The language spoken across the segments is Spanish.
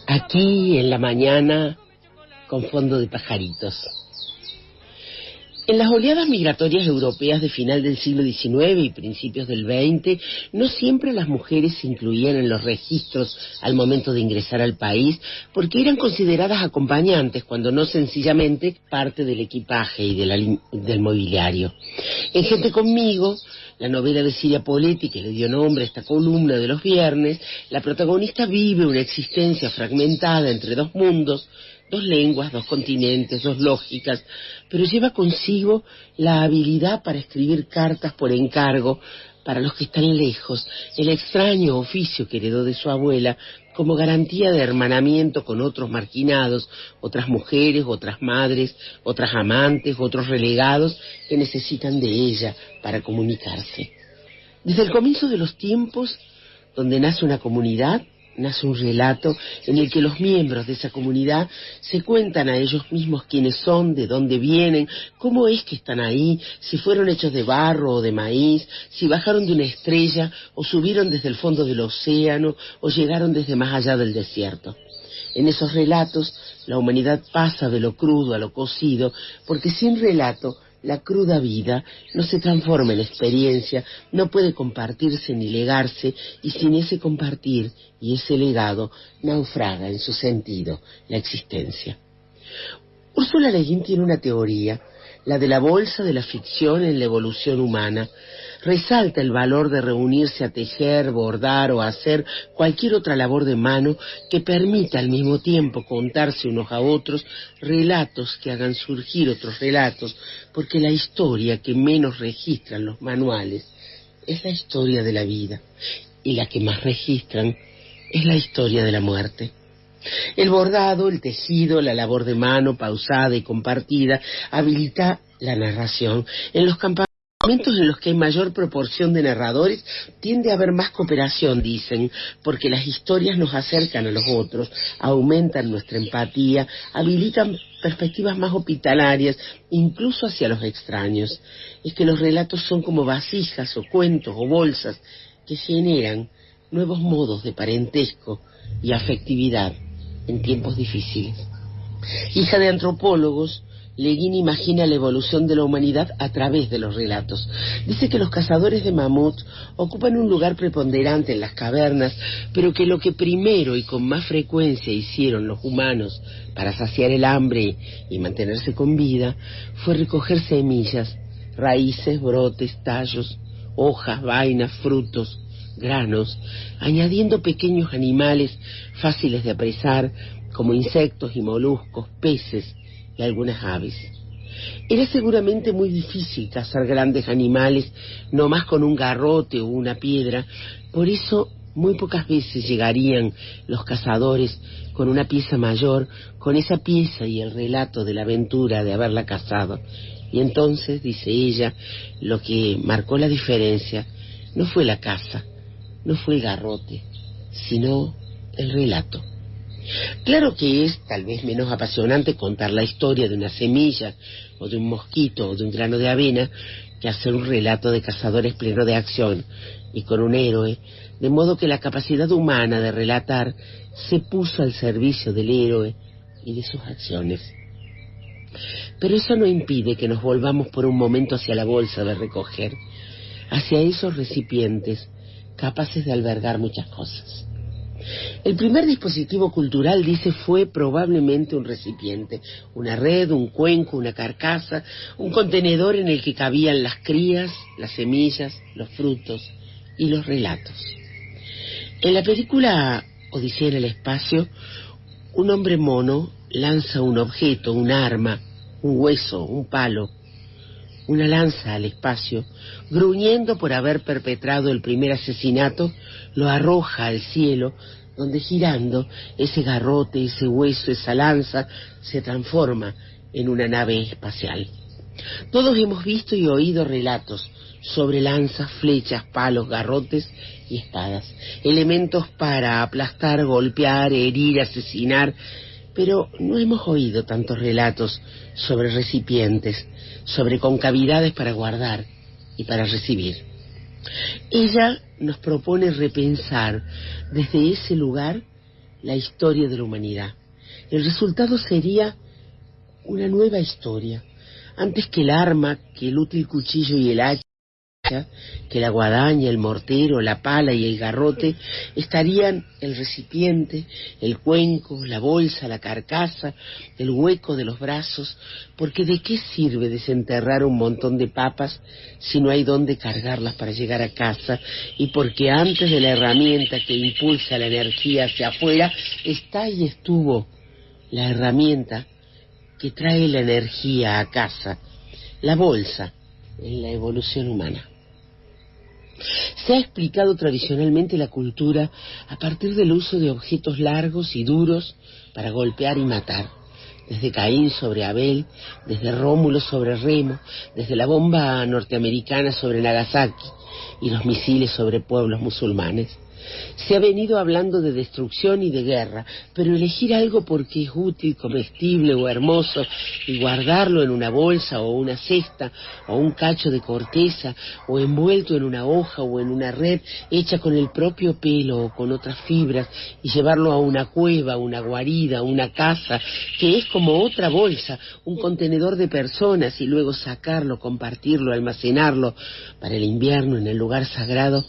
Aquí en la mañana, con fondo de pajaritos. En las oleadas migratorias europeas de final del siglo XIX y principios del XX, no siempre las mujeres se incluían en los registros al momento de ingresar al país, porque eran consideradas acompañantes, cuando no sencillamente parte del equipaje y del mobiliario. En Gente conmigo, la novela de Siria Poletti, que le dio nombre a esta columna de los viernes, la protagonista vive una existencia fragmentada entre dos mundos, dos lenguas, dos continentes, dos lógicas, pero lleva consigo la habilidad para escribir cartas por encargo para los que están lejos, el extraño oficio que heredó de su abuela como garantía de hermanamiento con otros marginados, otras mujeres, otras madres, otras amantes, otros relegados que necesitan de ella para comunicarse. Desde el comienzo de los tiempos, donde nace una comunidad, nace un relato en el que los miembros de esa comunidad se cuentan a ellos mismos quiénes son, de dónde vienen, cómo es que están ahí, si fueron hechos de barro o de maíz, si bajaron de una estrella o subieron desde el fondo del océano o llegaron desde más allá del desierto. En esos relatos la humanidad pasa de lo crudo a lo cocido, porque sin relato la cruda vida no se transforma en experiencia, no puede compartirse ni legarse, y sin ese compartir y ese legado naufraga en su sentido la existencia. Ursula Le Guin tiene una teoría, la de la bolsa de la ficción en la evolución humana. Resalta el valor de reunirse a tejer, bordar o hacer cualquier otra labor de mano que permita al mismo tiempo contarse unos a otros relatos que hagan surgir otros relatos, porque la historia que menos registran los manuales es la historia de la vida, y la que más registran es la historia de la muerte. El bordado, el tejido, la labor de mano pausada y compartida habilita la narración. En los campamentos en los que hay mayor proporción de narradores tiende a haber más cooperación, dicen, porque las historias nos acercan a los otros, aumentan nuestra empatía, habilitan perspectivas más hospitalarias, incluso hacia los extraños. Es que los relatos son como vasijas o cuentos o bolsas que generan nuevos modos de parentesco y afectividad en tiempos difíciles. Hija de antropólogos, Le Guin imagina la evolución de la humanidad a través de los relatos. Dice que los cazadores de mamuts ocupan un lugar preponderante en las cavernas, pero que lo que primero y con más frecuencia hicieron los humanos para saciar el hambre y mantenerse con vida fue recoger semillas, raíces, brotes, tallos, hojas, vainas, frutos, granos, añadiendo pequeños animales fáciles de apresar, como insectos y moluscos, peces y algunas aves. Era seguramente muy difícil cazar grandes animales, no más con un garrote o una piedra, por eso muy pocas veces llegarían los cazadores con una pieza mayor, con esa pieza y el relato de la aventura de haberla cazado. Y entonces, dice ella, lo que marcó la diferencia no fue la caza, no fue el garrote, sino el relato. Claro que es tal vez menos apasionante contar la historia de una semilla, o de un mosquito, o de un grano de avena, que hacer un relato de cazadores pleno de acción y con un héroe, de modo que la capacidad humana de relatar se puso al servicio del héroe y de sus acciones. Pero eso no impide que nos volvamos por un momento hacia la bolsa de recoger, hacia esos recipientes capaces de albergar muchas cosas. El primer dispositivo cultural, dice, fue probablemente un recipiente, una red, un cuenco, una carcasa, un contenedor en el que cabían las crías, las semillas, los frutos y los relatos. En la película Odisea en el espacio, un hombre mono lanza un objeto, un arma, un hueso, un palo, una lanza al espacio, gruñendo por haber perpetrado el primer asesinato, lo arroja al cielo, donde girando ese garrote, ese hueso, esa lanza, se transforma en una nave espacial. Todos hemos visto y oído relatos sobre lanzas, flechas, palos, garrotes y espadas, elementos para aplastar, golpear, herir, asesinar, pero no hemos oído tantos relatos sobre recipientes, sobre concavidades para guardar y para recibir. Ella nos propone repensar desde ese lugar la historia de la humanidad. El resultado sería una nueva historia. Antes que el arma, que el útil cuchillo y el hacha, que la guadaña, el mortero, la pala y el garrote, estarían el recipiente, el cuenco, la bolsa, la carcasa, el hueco de los brazos, porque ¿de qué sirve desenterrar un montón de papas si no hay dónde cargarlas para llegar a casa? Y porque antes de la herramienta que impulsa la energía hacia afuera, está y estuvo la herramienta que trae la energía a casa, la bolsa, en la evolución humana. Se ha explicado tradicionalmente la cultura a partir del uso de objetos largos y duros para golpear y matar, desde Caín sobre Abel, desde Rómulo sobre Remo, desde la bomba norteamericana sobre Nagasaki y los misiles sobre pueblos musulmanes. Se ha venido hablando de destrucción y de guerra, pero elegir algo porque es útil, comestible o hermoso y guardarlo en una bolsa o una cesta o un cacho de corteza o envuelto en una hoja o en una red hecha con el propio pelo o con otras fibras y llevarlo a una cueva, una guarida, una casa, que es como otra bolsa, un contenedor de personas, y luego sacarlo, compartirlo, almacenarlo para el invierno en el lugar sagrado,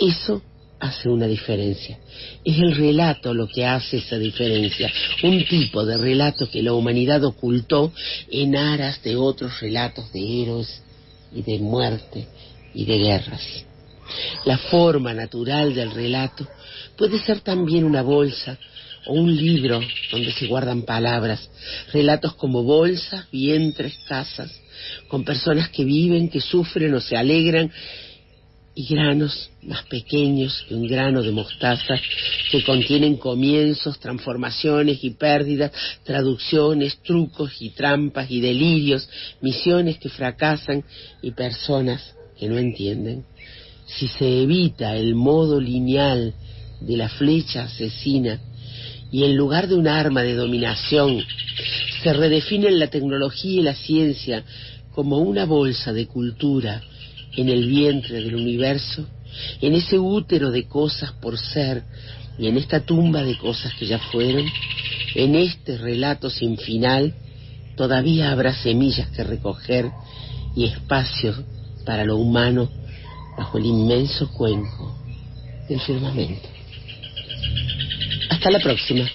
eso hace una diferencia. Es el relato lo que hace esa diferencia, un tipo de relato que la humanidad ocultó en aras de otros relatos de héroes y de muerte y de guerras. La forma natural del relato puede ser también una bolsa o un libro donde se guardan palabras, relatos como bolsas, vientres, casas, con personas que viven, que sufren o se alegran, y granos más pequeños que un grano de mostaza, que contienen comienzos, transformaciones y pérdidas, traducciones, trucos y trampas y delirios, misiones que fracasan y personas que no entienden. Si se evita el modo lineal de la flecha asesina y en lugar de un arma de dominación se redefinen la tecnología y la ciencia como una bolsa de cultura en el vientre del universo, en ese útero de cosas por ser y en esta tumba de cosas que ya fueron, en este relato sin final, todavía habrá semillas que recoger y espacios para lo humano bajo el inmenso cuenco del firmamento. Hasta la próxima.